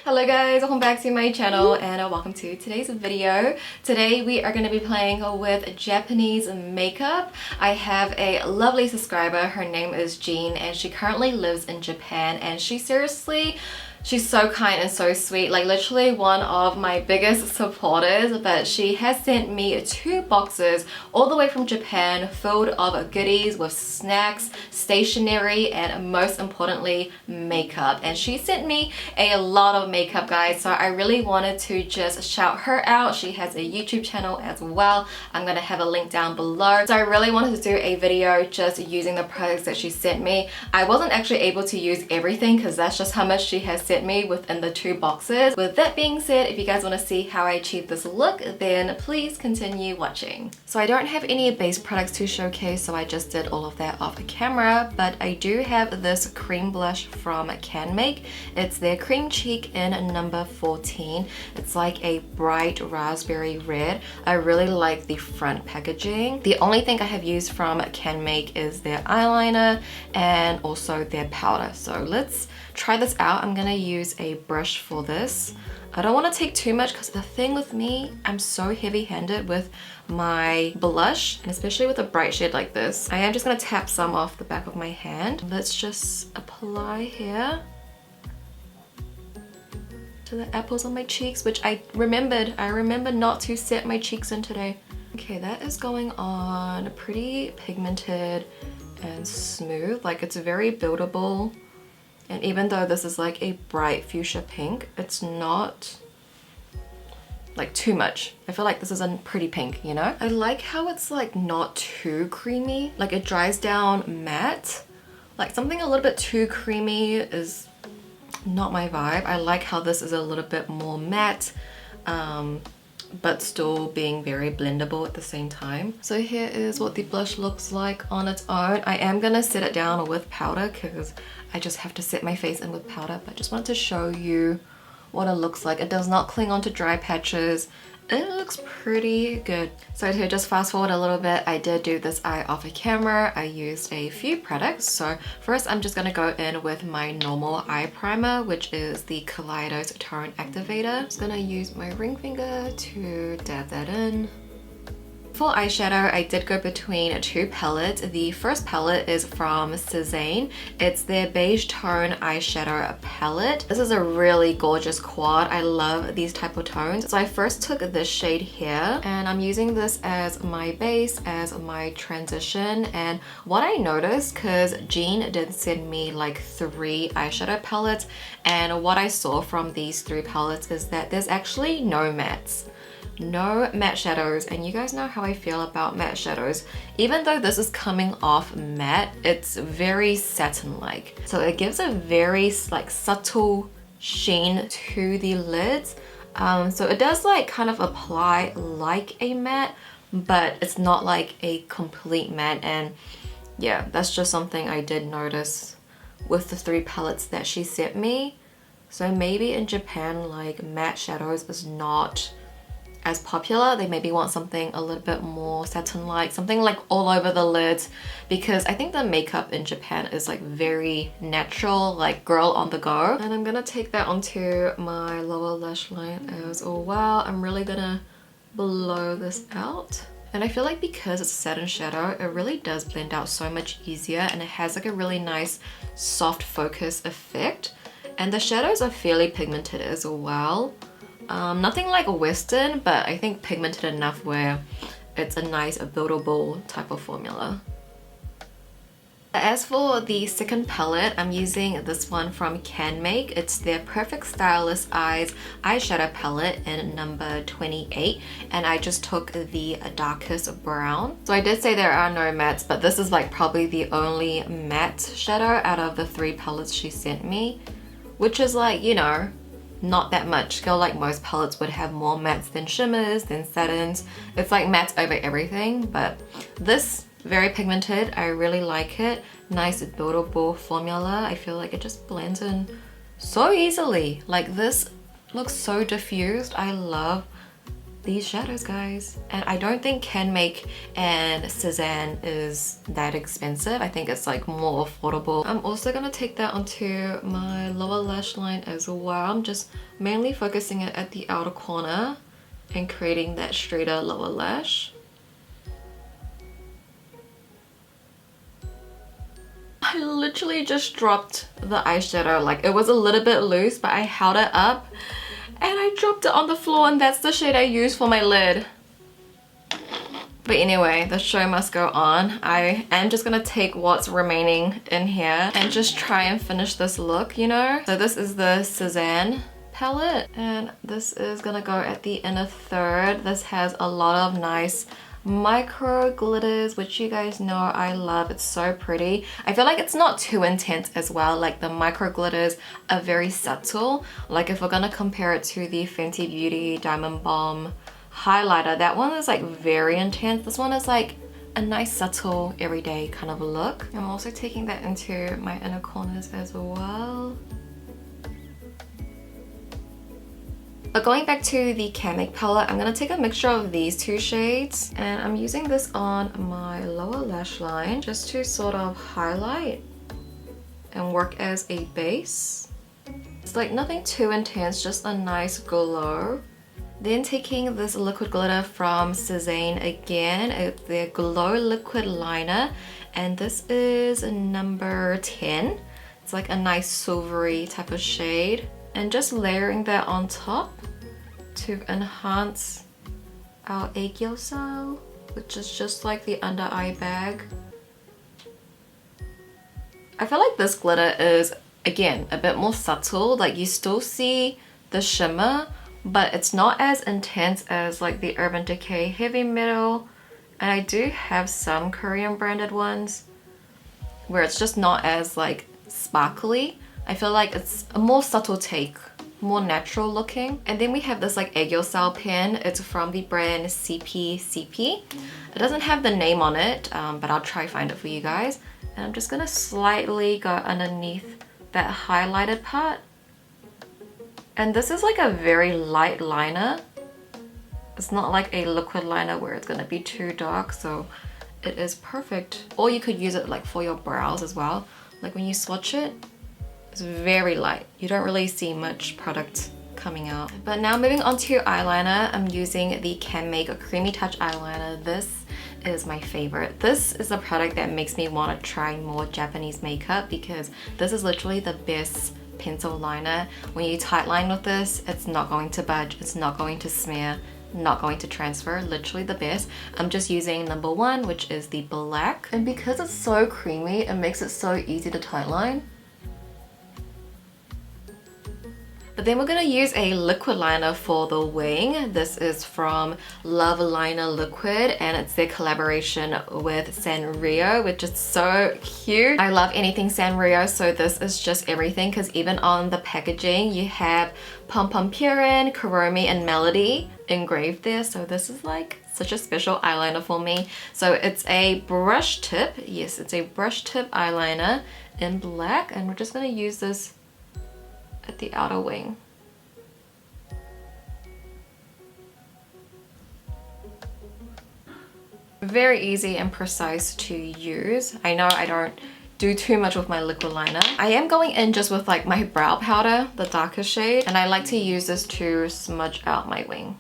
Hello guys, welcome back to my channel and welcome to today's video. Today we are going to be playing with Japanese makeup. I have a lovely subscriber, her name is Jean, and she currently lives in Japan, and she's so kind and so sweet, like literally one of my biggest supporters. But she has sent me 2 boxes all the way from Japan filled of goodies with snacks, stationery, and most importantly makeup. And she sent me a lot of makeup, guys, so I really wanted to just shout her out. She has a YouTube channel as well. I'm gonna have a link down below. So I really wanted to do a video just using the products that she sent me. I wasn't actually able to use everything because that's just how much she has sent me within the 2 boxes. With that being said, if you guys want to see how I achieve this look, then please continue watching. So I don't have any base products to showcase, so I just did all of that off camera, but I do have this cream blush from CanMake. It's their cream cheek in number 14. It's like a bright raspberry red. I really like the front packaging. The only thing I have used from CanMake is their eyeliner and also their powder. So let's try this out. I'm gonna use a brush for this. I don't want to take too much because the thing with me, I'm so heavy-handed with my blush, and especially with a bright shade like this. I am just gonna tap some off the back of my hand. Let's just apply here to the apples on my cheeks, which I remembered not to set my cheeks in today. Okay, that is going on pretty pigmented and smooth. Like, it's very buildable. And even though this is like a bright fuchsia pink, it's not like too much. I feel like this is a pretty pink, you know? I like how it's like not too creamy. Like, it dries down matte. Like, something a little bit too creamy is not my vibe. I like how this is a little bit more matte, but still being very blendable at the same time. So here is what the blush looks like on its own. I am gonna set it down with powder because I just have to set my face in with powder, but I just wanted to show you what it looks like. It does not cling onto dry patches. It looks pretty good. So to just fast forward a little bit, I did do this eye off camera. I used a few products. So first I'm just gonna go in with my normal eye primer, which is the Kaleidos Tone Activator. I'm just gonna use my ring finger to dab that in. For eyeshadow, I did go between 2 palettes. The first palette is from Cézanne. It's their beige tone eyeshadow palette. This is a really gorgeous quad. I love these type of tones. So I first took this shade here, and I'm using this as my base, as my transition. And what I noticed, because Jean did send me like 3 eyeshadow palettes, and what I saw from these 3 palettes is that there's actually no mattes. No matte shadows, and you guys know how I feel about matte shadows. Even though this is coming off matte, it's very satin-like. So it gives a very like subtle sheen to the lids. So it does like kind of apply like a matte, but it's not like a complete matte. And yeah, that's just something I did notice with the 3 palettes that she sent me. So maybe in Japan, like, matte shadows is not as popular. They maybe want something a little bit more satin-like, something like all over the lids, because I think the makeup in Japan is like very natural, like girl on the go. And I'm gonna take that onto my lower lash line as well. I'm really gonna blow this out. And I feel like because it's a satin shadow, it really does blend out so much easier, and it has like a really nice soft focus effect. And the shadows are fairly pigmented as well. Nothing like a Western, but I think pigmented enough where it's a nice buildable type of formula. As for the second palette, I'm using this one from CanMake. It's their Perfect Stylist Eyes eyeshadow palette in number 28, and I just took the darkest brown. So I did say there are no mattes, but this is like probably the only matte shadow out of the 3 palettes she sent me, which is like, you know, not that much. I feel like most palettes would have more mattes than shimmers, than satins. It's like mattes over everything, but this, very pigmented. I really like it. Nice buildable formula. I feel like it just blends in so easily. Like, this looks so diffused. I love these shadows, guys. And I don't think Can Make and Cezanne is that expensive. I think it's like more affordable. I'm also gonna take that onto my lower lash line as well. I'm just mainly focusing it at the outer corner and creating that straighter lower lash. I literally just dropped the eyeshadow. Like, it was a little bit loose, but I held it up and I dropped it on the floor, and that's the shade I used for my lid. But anyway, the show must go on. I am just gonna take what's remaining in here and just try and finish this look, you know? So this is the Cezanne palette, and this is gonna go at the inner third. This has a lot of nice micro glitters, which you guys know I love. It's so pretty. I feel like it's not too intense as well. Like, the micro glitters are very subtle. Like, if we're gonna compare it to the Fenty Beauty Diamond Bomb highlighter, that one is like very intense. This one is like a nice subtle everyday kind of look. I'm also taking that into my inner corners as well. But going back to the Can Make palette, I'm going to take a mixture of these two shades, and I'm using this on my lower lash line just to sort of highlight and work as a base. It's like nothing too intense, just a nice glow. Then taking this liquid glitter from Cezanne again, it's their Glow Liquid Liner, and this is number 10. It's like a nice silvery type of shade. And just layering that on top to enhance our egg yolk style, which is just like the under eye bag. I feel like this glitter is, again, a bit more subtle. Like, you still see the shimmer, but it's not as intense as like the Urban Decay Heavy Metal. And I do have some Korean branded ones where it's just not as like sparkly. I feel like it's a more subtle take, more natural looking. And then we have this like egg yolk style pen. It's from the brand CP. It doesn't have the name on it, but I'll try find it for you guys. And I'm just gonna slightly go underneath that highlighted part. And this is like a very light liner. It's not like a liquid liner where it's gonna be too dark, so it is perfect. Or you could use it like for your brows as well. Like, when you swatch it, it's very light. You don't really see much product coming out. But now moving on to eyeliner, I'm using the Can Make Creamy Touch eyeliner. This is my favorite. This is a product that makes me want to try more Japanese makeup, because this is literally the best pencil liner. When you tightline with this, it's not going to budge, it's not going to smear, not going to transfer. Literally the best. I'm just using number 1, which is the black, and because it's so creamy, it makes it so easy to tightline. But then we're going to use a liquid liner for the wing. This is from Love Liner Liquid, and it's their collaboration with Sanrio, which is so cute. I love anything Sanrio, so this is just everything, because even on the packaging you have Pom Pom Purin, Kuromi, and Melody engraved there. So this is like such a special eyeliner for me. So it's a brush tip. Yes, it's a brush tip eyeliner in black, and we're just going to use this at the outer wing. Very easy and precise to use. I know I don't do too much with my liquid liner. I am going in just with like my brow powder, the darker shade, and I like to use this to smudge out my wing.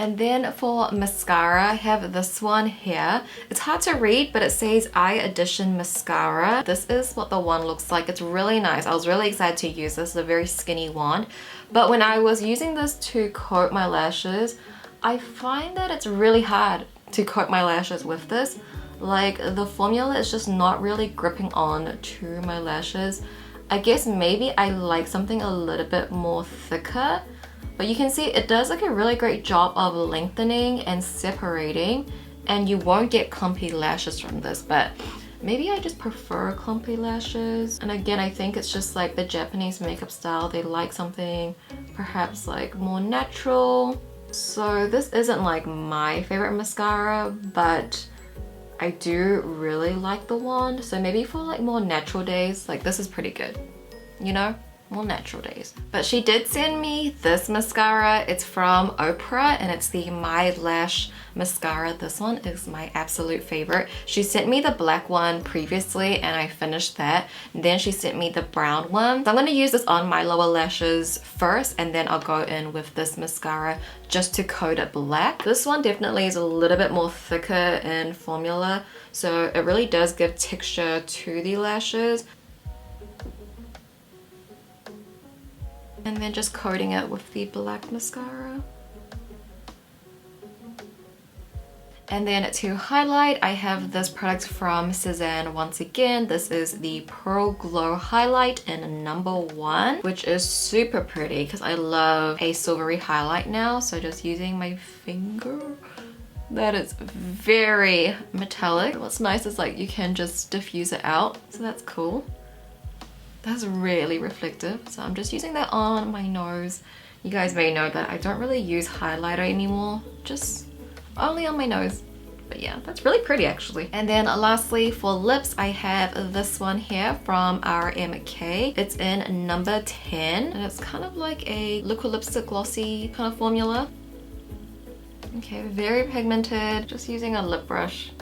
And then for mascara, I have this one here. It's hard to read, but it says Eye Edition Mascara. This is what the wand looks like. It's really nice. I was really excited to use this. It's a very skinny wand. But when I was using this to coat my lashes, I find that it's really hard to coat my lashes with this. Like, the formula is just not really gripping on to my lashes. I guess maybe I like something a little bit more thicker. But you can see it does like a really great job of lengthening and separating, and you won't get clumpy lashes from this, but maybe I just prefer clumpy lashes. And again, I think it's just like the Japanese makeup style. They like something perhaps like more natural. So this isn't like my favorite mascara, but I do really like the wand. So maybe for like more natural days, like this is pretty good, you know? more natural days. But she did send me this mascara. It's from Oprah and it's the My Lash mascara. This one is my absolute favorite. She sent me the black one previously and I finished that. And then she sent me the brown one. So I'm going to use this on my lower lashes first and then I'll go in with this mascara just to coat it black. This one definitely is a little bit more thicker in formula, so it really does give texture to the lashes. And then just coating it with the black mascara. And then to highlight, I have this product from Cézanne once again. This is the Pearl Glow Highlight in number 1, which is super pretty because I love a silvery highlight now. So just using my finger. That is very metallic. What's nice is like you can just diffuse it out. So that's cool. That's really reflective. So I'm just using that on my nose. You guys may know that I don't really use highlighter anymore. Just only on my nose. But yeah, that's really pretty actually. And then lastly for lips, I have this one here from RMK. It's in number 10 and it's kind of like a liquid lipstick glossy kind of formula. Okay, very pigmented, just using a lip brush.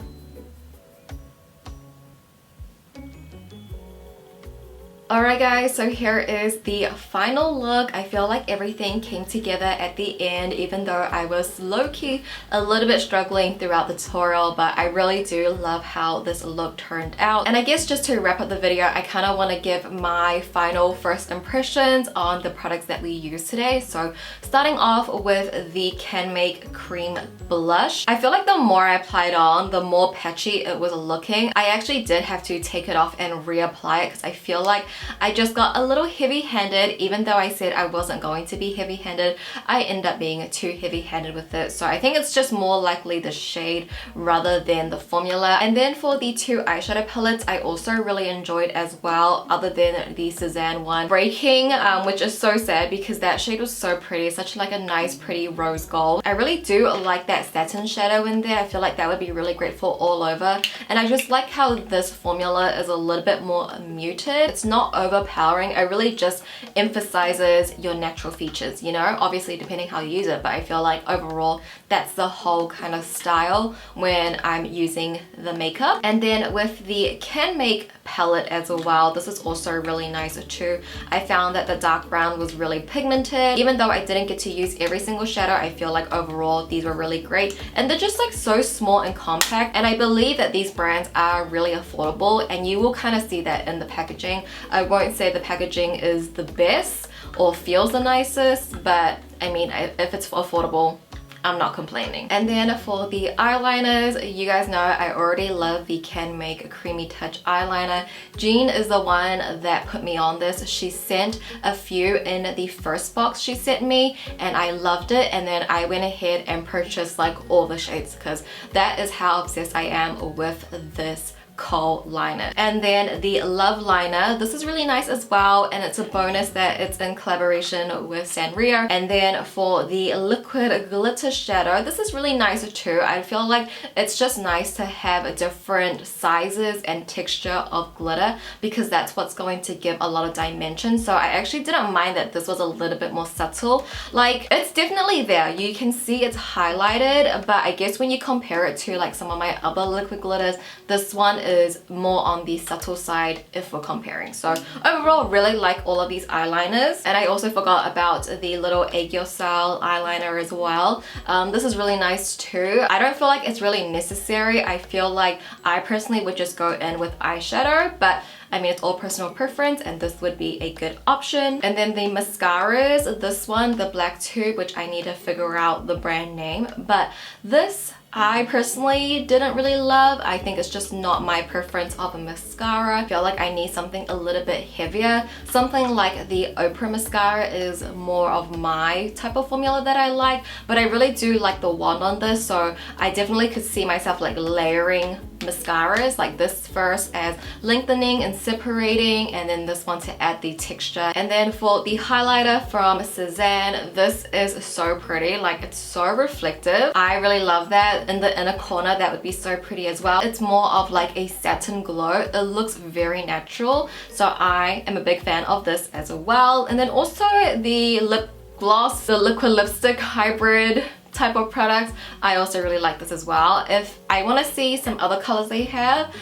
Alright guys, so here is the final look. I feel like everything came together at the end, even though I was low-key a little bit struggling throughout the tutorial, but I really do love how this look turned out. And I guess just to wrap up the video, I kind of want to give my final first impressions on the products that we used today. So starting off with the Can Make Cream Blush. I feel like the more I applied on, the more patchy it was looking. I actually did have to take it off and reapply it because I feel like I just got a little heavy-handed. Even though I said I wasn't going to be heavy-handed, I ended up being too heavy-handed with it. So I think it's just more likely the shade rather than the formula. And then for the 2 eyeshadow palettes, I also really enjoyed as well, other than the Cézanne one. Breaking, which is so sad because that shade was so pretty. Such like a nice pretty rose gold. I really do like that satin shadow in there. I feel like that would be really great for all over. And I just like how this formula is a little bit more muted. It's not overpowering. It really just emphasizes your natural features, you know, obviously depending how you use it, but I feel like overall that's the whole kind of style when I'm using the makeup. And then with the Can Make palette as well, this is also really nice too. I found that the dark brown was really pigmented. Even though I didn't get to use every single shadow, I feel like overall these were really great, and they're just like so small and compact, and I believe that these brands are really affordable, and you will kind of see that in the packaging. I won't say the packaging is the best or feels the nicest, but I mean, if it's affordable, I'm not complaining. And then for the eyeliners, you guys know I already love the Can Make Creamy Touch eyeliner. Jean is the one that put me on this. She sent a few in the first box she sent me and I loved it, and then I went ahead and purchased like all the shades because that is how obsessed I am with this kohl liner. And then the Love liner, this is really nice as well, and it's a bonus that it's in collaboration with Sanrio. And then for the liquid glitter shadow, this is really nice too. I feel like it's just nice to have different sizes and texture of glitter because that's what's going to give a lot of dimension. So I actually didn't mind that this was a little bit more subtle. Like, it's definitely there, you can see it's highlighted, but I guess when you compare it to like some of my other liquid glitters, this one is more on the subtle side if we're comparing. So overall, really like all of these eyeliners. And I also forgot about the little Aegyo style eyeliner as well. This is really nice too. I don't feel like it's really necessary. I feel like I personally would just go in with eyeshadow, but I mean, it's all personal preference, and this would be a good option. And then the mascaras, this one, the black tube, which I need to figure out the brand name, but this I personally didn't really love. I think it's just not my preference of a mascara. I feel like I need something a little bit heavier. Something like the Oprah mascara is more of my type of formula that I like, but I really do like the wand on this, so I definitely could see myself like layering mascaras, like this first as lengthening and separating, and then this one to add the texture. And then for the highlighter from Cezanne, this is so pretty, like it's so reflective. I really love that. In the inner corner, that would be so pretty as well. It's more of like a satin glow. It looks very natural, so I am a big fan of this as well. And then also the lip gloss, the liquid lipstick hybrid type of products, I also really like this as well. If I want to see some other colors they have,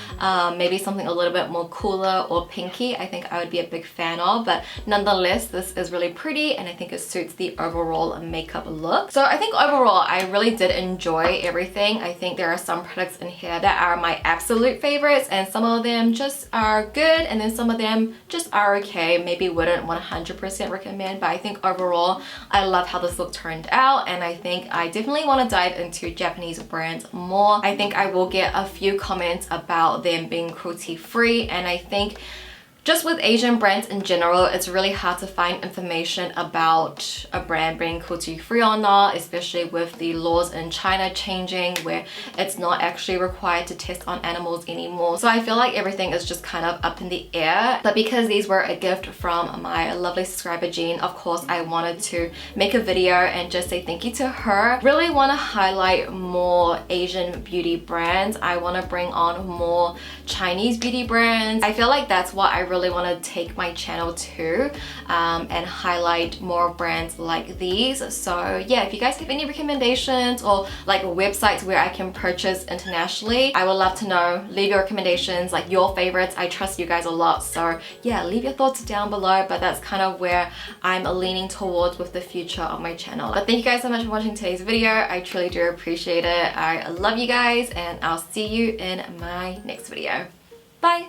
maybe something a little bit more cooler or pinky, I think I would be a big fan of, but nonetheless this is really pretty and I think it suits the overall makeup look. So I think overall I really did enjoy everything. I think there are some products in here that are my absolute favorites, and some of them just are good, and then some of them just are okay, maybe wouldn't 100% recommend, but I think overall I love how this look turned out, and I think I definitely want to dive into Japanese brands more. I think I will get a few comments about them being cruelty free, and I think just with Asian brands in general, it's really hard to find information about a brand being cruelty free or not, especially with the laws in China changing where it's not actually required to test on animals anymore. So I feel like everything is just kind of up in the air. But because these were a gift from my lovely subscriber Jean, of course I wanted to make a video and just say thank you to her. Really want to highlight more Asian beauty brands. I want to bring on more Chinese beauty brands. I feel like that's what I really want to take my channel to, and highlight more brands like these. So yeah, if you guys have any recommendations or like websites where I can purchase internationally, I would love to know. Leave your recommendations, like your favorites. I trust you guys a lot, so yeah, leave your thoughts down below. But that's kind of where I'm leaning towards with the future of my channel. But thank you guys so much for watching today's video. I truly do appreciate it. I love you guys, and I'll see you in my next video. Bye!